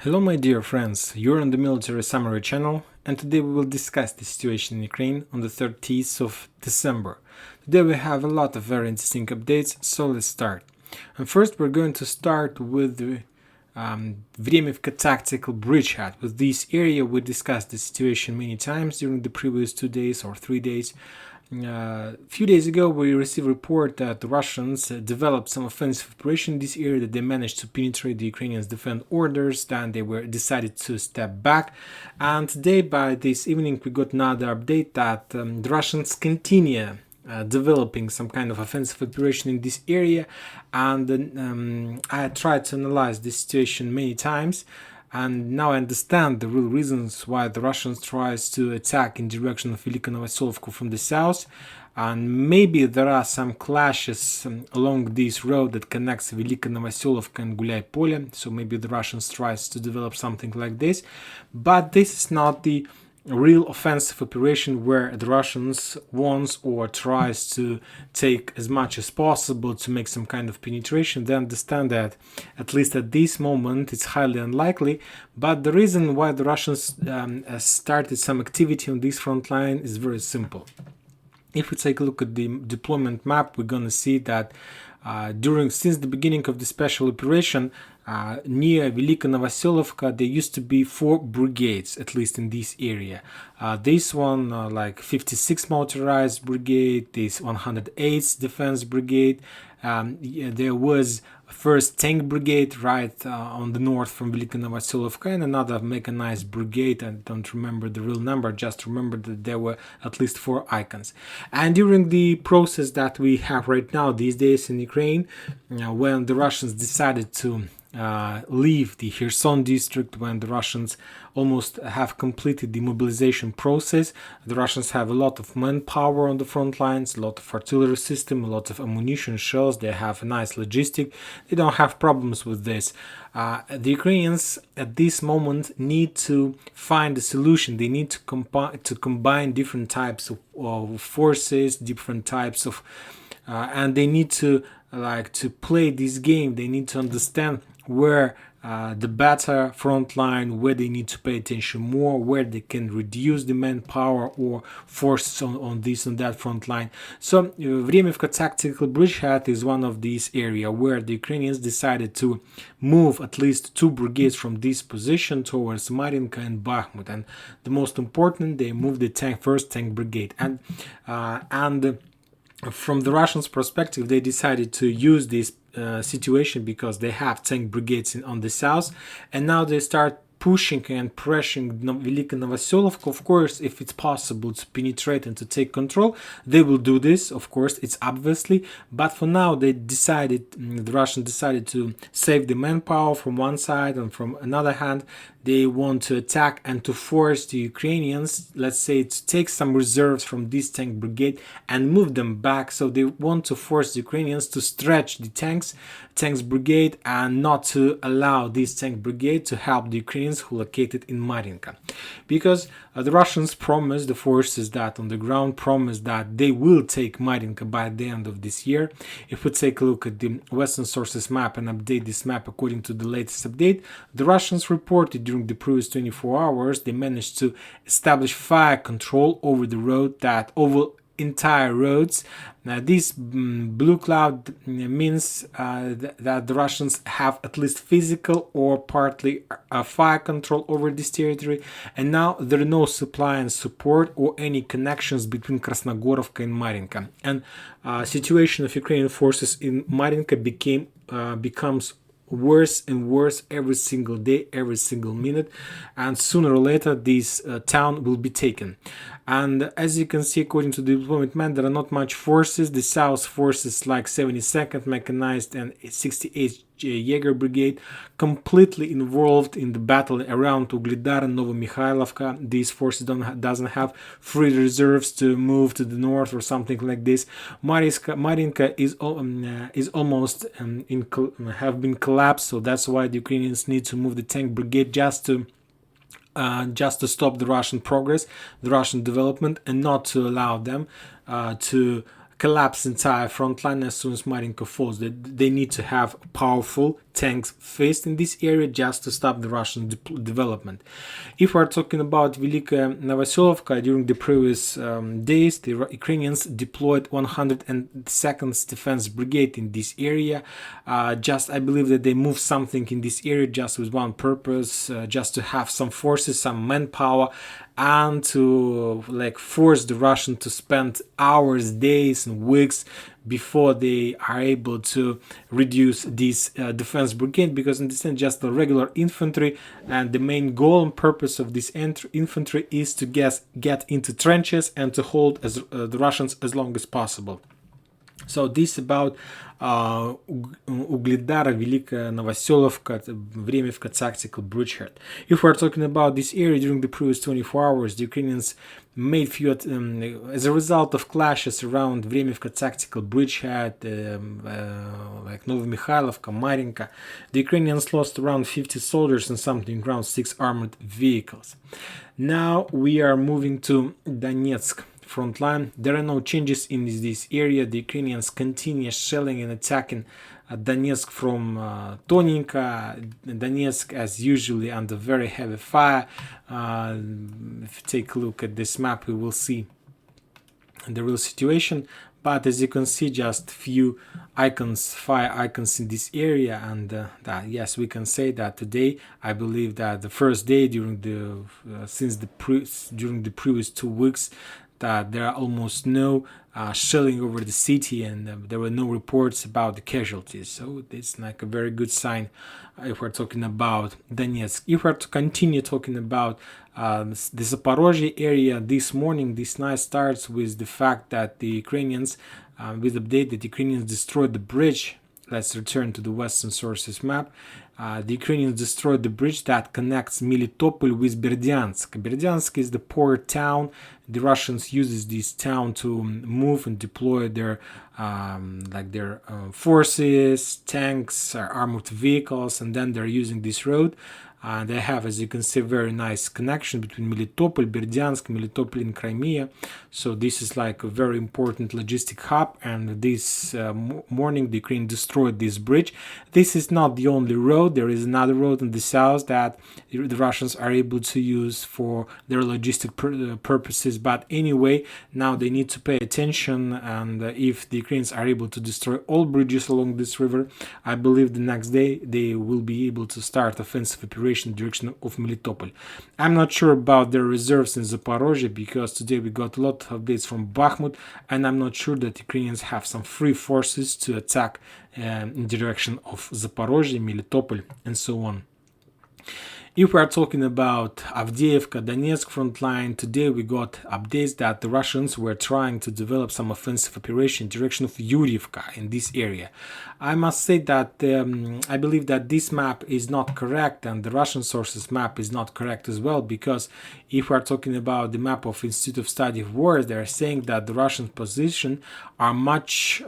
Hello my dear friends, you're on the Military Summary channel, and today we will discuss the situation in Ukraine on the 30th of December. Today we have a lot of very interesting updates, so let's start. And first we're going to start with the Vremivka tactical bridgehead. With this area we discussed the situation many times during the previous 2 days or 3 days. A few days ago, we received a report that the Russians developed some offensive operation in this area, that they managed to penetrate the Ukrainians' defense orders, then they were decided to step back. And today, by this evening, we got another update that the Russians continue developing some kind of offensive operation in this area. And I tried to analyze this situation many times. And now I understand the real reasons why the Russians tries to attack in direction of Velika Novoselovka from the south. And maybe there are some clashes along this road that connects Velika Novoselovka and Gulyai-Polye. So maybe the Russians tries to develop something like this. But this is not the real offensive operation where the Russians wants or tries to take as much as possible to make some kind of penetration. They understand that at least at this moment it's highly unlikely, but the reason why the Russians started some activity on this front line is very simple. If we take a look at the deployment map, we're gonna see that since the beginning of the special operation, near Velika Novoselovka, there used to be 4 brigades, at least in this area. This one, like 56 motorized brigade, this 108th defense brigade. There was first tank brigade right on the north from Velika Novoselovka, and another mechanized brigade. I don't remember the real number, just remember that there were at least 4 icons. And during the process that we have right now these days in Ukraine, when the Russians decided to leave the Kherson district, when the Russians almost have completed the mobilization process, the Russians have a lot of manpower on the front lines, a lot of artillery system, a lot of ammunition, shells. They have a nice logistic. They don't have problems with this. The Ukrainians at this moment need to find a solution. They need to combine different types of forces, different types of and they need to play this game. They need to understand where the better front line, where they need to pay attention more, where they can reduce the manpower or forces on this and that front line. So Vremivka tactical bridgehead is one of these areas where the Ukrainians decided to move at least 2 brigades from this position towards Marinka and Bakhmut. And the most important, they moved the first tank brigade. And from the Russians' perspective, they decided to use this situation because they have tank brigades on the south, and now they start pushing and pressuring Velika Novoselovka. Of course, if it's possible to penetrate and to take control, they will do this. Of course, it's obviously, but for now the Russians decided to save the manpower from one side, and from another hand they want to attack and to force the Ukrainians, let's say, to take some reserves from this tank brigade and move them back. So they want to force the Ukrainians to stretch the tanks brigade and not to allow this tank brigade to help the Ukrainians who located in Marinka. Because the Russians promised, the forces that on the ground promised that they will take Marinka by the end of this year. If we take a look at the Western sources map and update this map according to the latest update, the Russians reported during the previous 24 hours they managed to establish fire control over the road, that over entire roads. Now this blue cloud means that the Russians have at least physical or partly fire control over this territory, and now there are no supply and support or any connections between Krasnogorovka and Marinka. And situation of Ukrainian forces in Marinka becomes worse and worse every single day, every single minute, and sooner or later this town will be taken. And as you can see, according to the deployment man, there are not much forces. The south forces like 72nd Mechanized and 68th Jaeger Brigade completely involved in the battle around Ugledar and Novomikhailivka. These forces doesn't have free reserves to move to the north or something like this. Marinka is almost have been collapsed, so that's why the Ukrainians need to move the tank brigade just to stop the Russian progress, the Russian development, and not to allow them to collapse entire front line as soon as Marinka falls. They need to have powerful tanks faced in this area just to stop the Russian development. If we're talking about Velika Novoselovka, during the previous days, the Ukrainians deployed 102nd Defense Brigade in this area. I believe that they moved something in this area just with one purpose, just to have some forces, some manpower, and to force the Russian to spend hours, days, and weeks before they are able to reduce this defense brigade, because in this end just the regular infantry, and the main goal and purpose of this infantry is to get into trenches and to hold the Russians as long as possible. So this about Угледара, Великая Новоселовка, Vremivka tactical bridgehead. If we're talking about this area during the previous 24 hours, the Ukrainians made few, as a result of clashes around Vremivka tactical bridgehead, like Novomikhailivka, Marinka, the Ukrainians lost around 50 soldiers and something around 6 armored vehicles. Now we are moving to Donetsk Frontline. There are no changes in this area. The Ukrainians continue shelling and attacking Donetsk from Tonenka. Donetsk, as usually, under very heavy fire. If you take a look at this map, we will see the real situation. But as you can see, just few icons, fire icons in this area, and yes, we can say that today, I believe that the first day during the previous 2 weeks, that there are almost no shelling over the city, and there were no reports about the casualties. So it's like a very good sign if we're talking about Donetsk. If we're to continue talking about the Zaporozhye area, this morning, this night starts with the fact that the Ukrainians, with the update that Ukrainians destroyed the bridge. Let's return to the Western sources map. The Ukrainians destroyed the bridge that connects Melitopol with Berdyansk. Berdyansk is the port town. The Russians uses this town to move and deploy their forces, tanks, armored vehicles, and then they're using this road. They have, as you can see, very nice connection between Melitopol, Berdyansk, Melitopol and Crimea. So this is like a very important logistic hub, and this morning the Ukraine destroyed this bridge. This is not the only road. There is another road in the south that the Russians are able to use for their logistic purposes. But anyway, now they need to pay attention, and if the Ukrainians are able to destroy all bridges along this river, I believe the next day they will be able to start offensive operations in direction of Melitopol. I'm not sure about their reserves in Zaporozhye, because today we got a lot of updates from Bakhmut, and I'm not sure that Ukrainians have some free forces to attack in direction of Zaporozhye, Melitopol, and so on. If we are talking about Avdiivka, Donetsk front line, today we got updates that the Russians were trying to develop some offensive operation in direction of Urikha in this area. I must say that I believe that this map is not correct, and the Russian sources map is not correct as well, because if we are talking about the map of Institute of Study of Wars, they are saying that the Russian position are much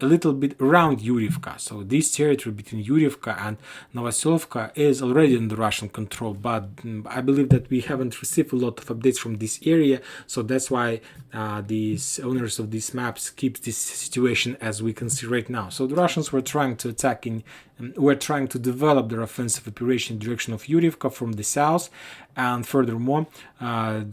a little bit around Urikha. So this territory between Urikha and Novoselovka is already under Russian control, but I believe that we haven't received a lot of updates from this area, so that's why these owners of these maps keep this situation as we can see right now. So the Russians were trying to attack were trying to develop their offensive operation in direction of Urikha from the south, and furthermore,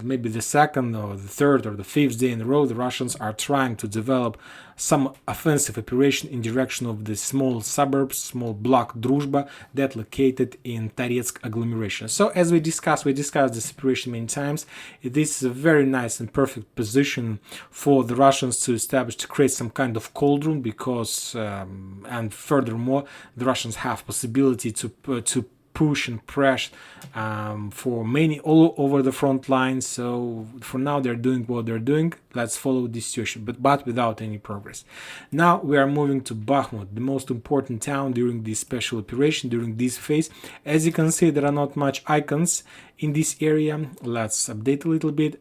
maybe the second or the third or the fifth day in a row, the Russians are trying to develop some offensive operation in direction of the small suburbs, small block Druzhba, that located in Donetsk agglomeration. So as we discussed this operation many times. This is a very nice and perfect position for the Russians to establish, to create some kind of cauldron, because and furthermore, the Russians have possibility to push and press for many all over the front line. So for now they're doing what they're doing. Let's follow this situation, but without any progress. Now we are moving to Bakhmut, the most important town during this special operation, during this phase. As you can see, there are not much icons in this area. Let's update a little bit,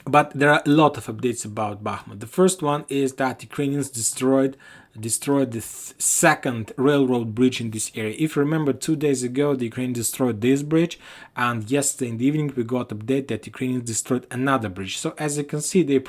but there are a lot of updates about Bakhmut. The first one is that Ukrainians destroyed destroyed the second railroad bridge in this area. If you remember, 2 days ago the Ukraine destroyed this bridge, and yesterday in the evening we got update that Ukrainians destroyed another bridge. So as you can see, they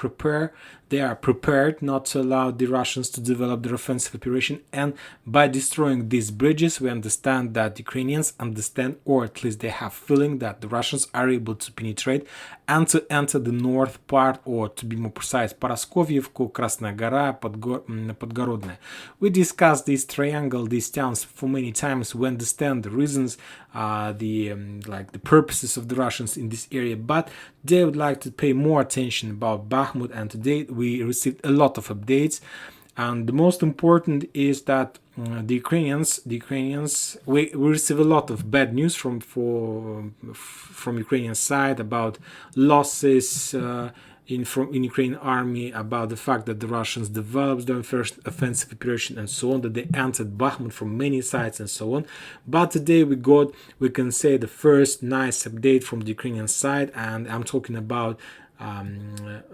are prepared not to allow the Russians to develop their offensive operation, and by destroying these bridges we understand that Ukrainians understand, or at least they have feeling, that the Russians are able to penetrate and to enter the north part, or to be more precise, Paraskovivku, Krasnaya Gora, Podgorodne. We discussed this triangle, these towns for many times. We understand the reasons, the purposes of the Russians in this area, but they would like to pay more attention about Bakhmut, and today we received a lot of updates. And the most important is that the Ukrainians, we receive a lot of bad news from Ukrainian side about losses in Ukrainian army, about the fact that the Russians developed their first offensive operation and so on, that they entered Bakhmut from many sides and so on. But today we can say, the first nice update from the Ukrainian side, and I'm talking about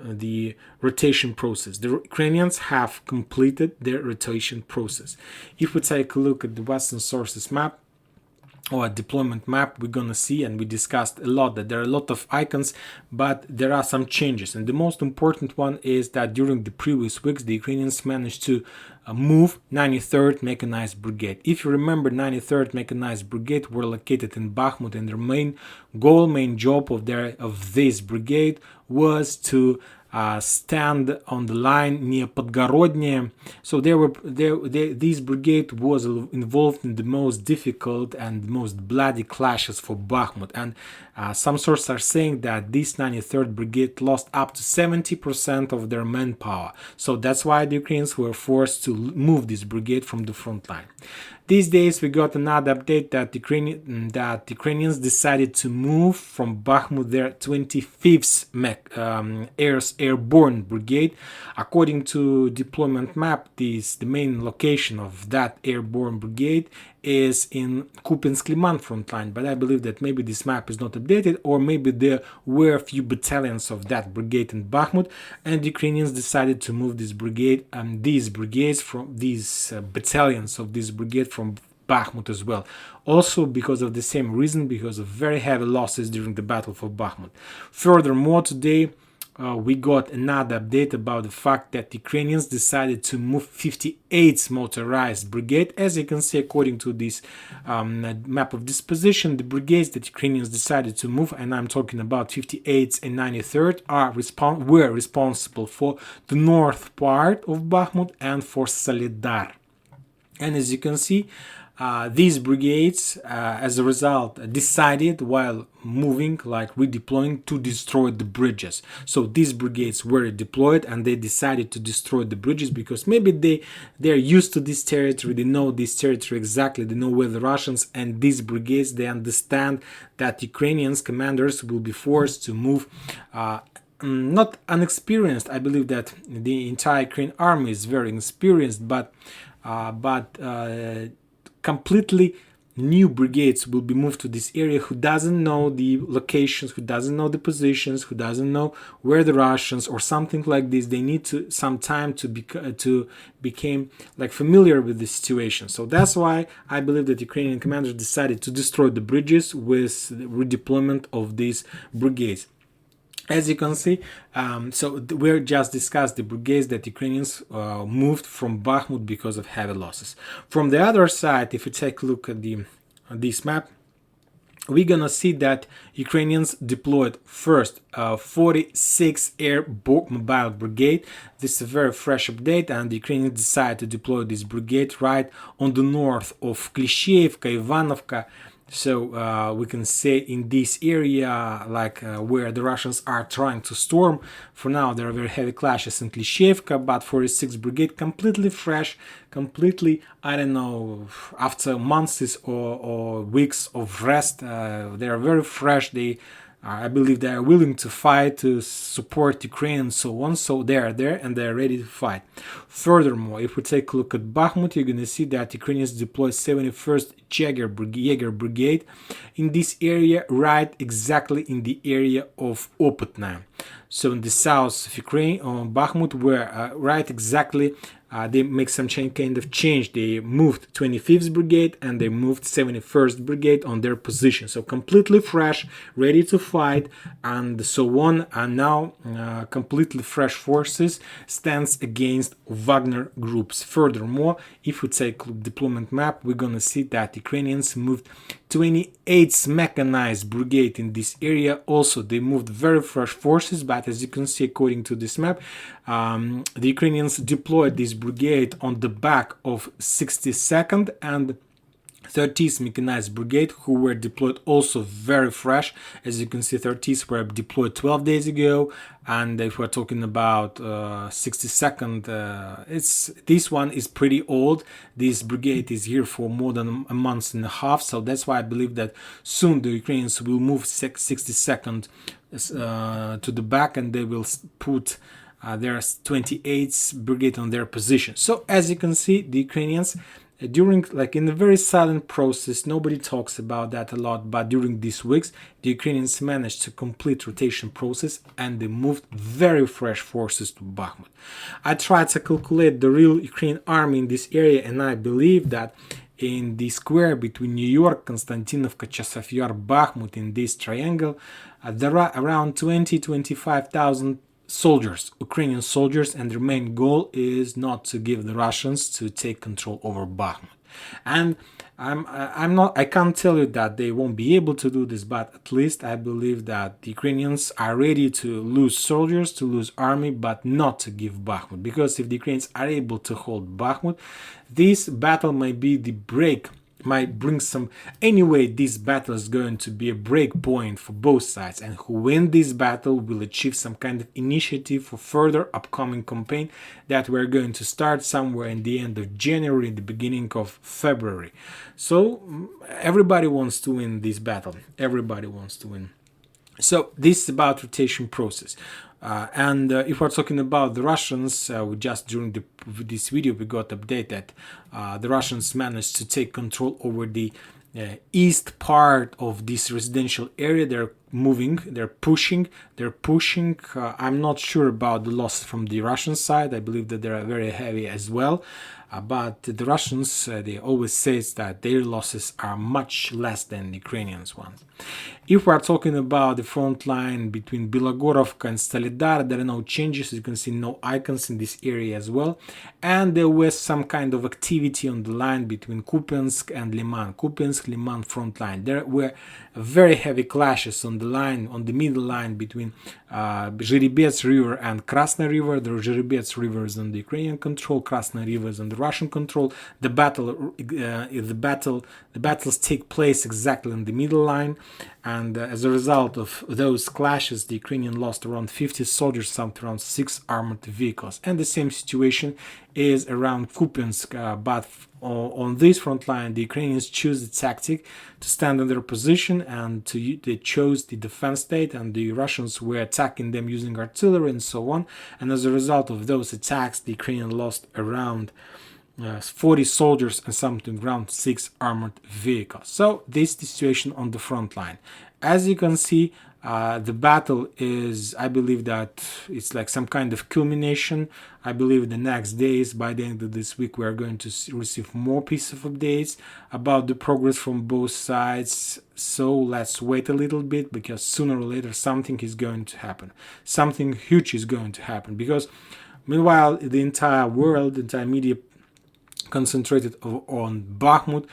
the rotation process. The Ukrainians have completed their rotation process. If we take a look at the Western sources map, or a deployment map, we're gonna see, and we discussed a lot, that there are a lot of icons, but there are some changes. And the most important one is that during the previous weeks the Ukrainians managed to move 93rd Mechanized Brigade. If you remember, 93rd Mechanized Brigade were located in Bakhmut, and their main job of this brigade was to stand on the line near Podgorodne. So this brigade was involved in the most difficult and most bloody clashes for Bakhmut, and some sources are saying that this 93rd Brigade lost up to 70% of their manpower. So that's why the Ukrainians were forced to move this brigade from the front line. These days we got another update that Ukrainians decided to move from Bakhmut their 25th Airborne Brigade. According to deployment map, the main location of that Airborne Brigade is in Kupiansk-Liman front line, but I believe that maybe this map is not updated, or maybe there were a few battalions of that brigade in Bakhmut, and the Ukrainians decided to move this brigade and these battalions of this brigade from Bakhmut as well. Also because of the same reason, because of very heavy losses during the battle for Bakhmut. Furthermore, today we got another update about the fact that the Ukrainians decided to move 58th Motorized Brigade. As you can see, according to this map of disposition, the brigades that Ukrainians decided to move, and I'm talking about 58th and 93rd, were responsible for the north part of Bakhmut and for Solidar. And as you can see, these brigades, as a result, decided while moving, like redeploying, to destroy the bridges. So these brigades were deployed and they decided to destroy the bridges because maybe they're used to this territory, they know this territory exactly, they know where the Russians, and these brigades, they understand that Ukrainians commanders will be forced to move. Not unexperienced, I believe that the entire Ukrainian army is very experienced, but completely new brigades will be moved to this area who doesn't know the locations, who doesn't know the positions, who doesn't know where the Russians or something like this. They need some time to become like familiar with the situation. So that's why I believe that Ukrainian commanders decided to destroy the bridges with the redeployment of these brigades. As you can see, we just discussed the brigades that Ukrainians moved from Bakhmut because of heavy losses. From the other side, if you take a look at this map, we're gonna see that Ukrainians deployed first 46 Air Mobile Brigade. This is a very fresh update, and the Ukrainians decided to deploy this brigade right on the north of Klishevka, Ivanovka. So we can say in this area, like where the Russians are trying to storm. For now, there are very heavy clashes in Klishevka, but 46th Brigade completely fresh, completely, I don't know, after months or weeks of rest, they are very fresh. I believe they are willing to fight, to support Ukraine and so on. So they are there and they are ready to fight. Furthermore, if we take a look at Bakhmut, you're going to see that Ukrainians deployed 71st Jaeger Brigade in this area, right exactly in the area of Opytne. So in the south of Ukraine, on Bakhmut, where right exactly they make some kind of change. They moved 25th Brigade and they moved 71st Brigade on their position. So completely fresh, ready to fight, and so on. And now completely fresh forces stands against Wagner groups. Furthermore, if we take a deployment map, we're gonna see that Ukrainians moved 28th Mechanized Brigade in this area. Also, they moved very fresh forces, but as you can see, according to this map, the Ukrainians deployed this brigade on the back of 62nd and 30th Mechanized Brigade, who were deployed also very fresh. As you can see, 30th were deployed 12 days ago, and if we're talking about 62nd, this one is pretty old. This brigade is here for more than a month and a half, so that's why I believe that soon the Ukrainians will move 62nd to the back, and they will put their 28th Brigade on their position. So as you can see, the Ukrainians during, like, in a very silent process, nobody talks about that a lot, but during these weeks the Ukrainians managed to complete rotation process and they moved very fresh forces to Bakhmut. I tried to calculate the real Ukrainian army in this area, and I believe that in the square between New York, Konstantinovka, Chasiv Yar, Bakhmut, in this triangle, there are around 20-25,000 soldiers, Ukrainian soldiers, and their main goal is not to give the Russians to take control over Bakhmut. And I can't tell you that they won't be able to do this, but at least I believe that the Ukrainians are ready to lose soldiers, to lose army, but not to give Bakhmut. Because if the Ukrainians are able to hold Bakhmut, this battle might be the break, might bring some. Anyway, this battle is going to be a break point for both sides, and who win this battle will achieve some kind of initiative for further upcoming campaign that we're going to start somewhere in the end of January, the beginning of February. So everybody wants to win this battle. Everybody wants to win. So this is about rotation process. If we're talking about the Russians, we just during this video we got update that the Russians managed to take control over the east part of this residential area. They're moving, they're pushing. I'm not sure about the losses from the Russian side. I believe that they are very heavy as well. But the Russians, they always say that their losses are much less than the Ukrainians' ones. If we are talking about the front line between Bilogorovka and Solidar, there are no changes. You can see no icons in this area as well. And there was some kind of activity on the line between Kupiansk and Liman. Kupiansk-Liman front line. There were very heavy clashes on the line, on the middle line between Zherebets River and Krasny River. The Zherebets River is on the Ukrainian control, Krasny River is on the Russian control. The battles take place exactly in the middle line, and as a result of those clashes, the Ukrainian lost around 50 soldiers, something around 6 armored vehicles. And the same situation is around Kupiansk, but on this front line, the Ukrainians choose the tactic to stand in their position, and they chose the defense state, and the Russians were attacking them using artillery and so on. And as a result of those attacks, the Ukrainians lost around 40 soldiers and something around 6 armored vehicles. So this is the situation on the front line. As you can see, the battle is, I believe that it's like some kind of culmination. I believe the next days, by the end of this week, we are going to receive more pieces of updates about the progress from both sides. So let's wait a little bit, because sooner or later something is going to happen. Something huge is going to happen, because meanwhile the entire world, the entire media concentrated on Bakhmut.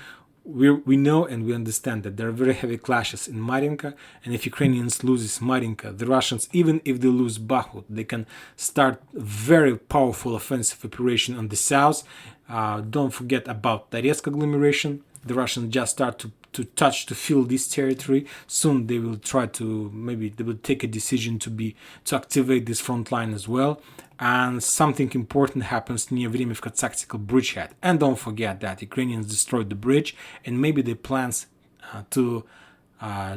We know and we understand that there are very heavy clashes in Marinka, and if Ukrainians loses Marinka, the Russians, even if they lose Bakhmut, they can start very powerful offensive operation on the south. Don't forget about Donetsk agglomeration. The Russians just start to fill this territory. Soon they will try to, maybe they will take a decision to activate this front line as well. And something important happens near Vremivka tactical bridgehead. And don't forget that Ukrainians destroyed the bridge, and maybe they plans to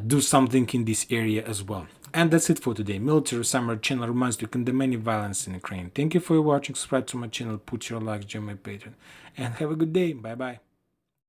do something in this area as well. And that's it for today. Military Summary channel reminds you, you can condemn any violence in Ukraine. Thank you for watching. Subscribe to my channel, put your likes, join my Patreon, and have a good day. Bye bye.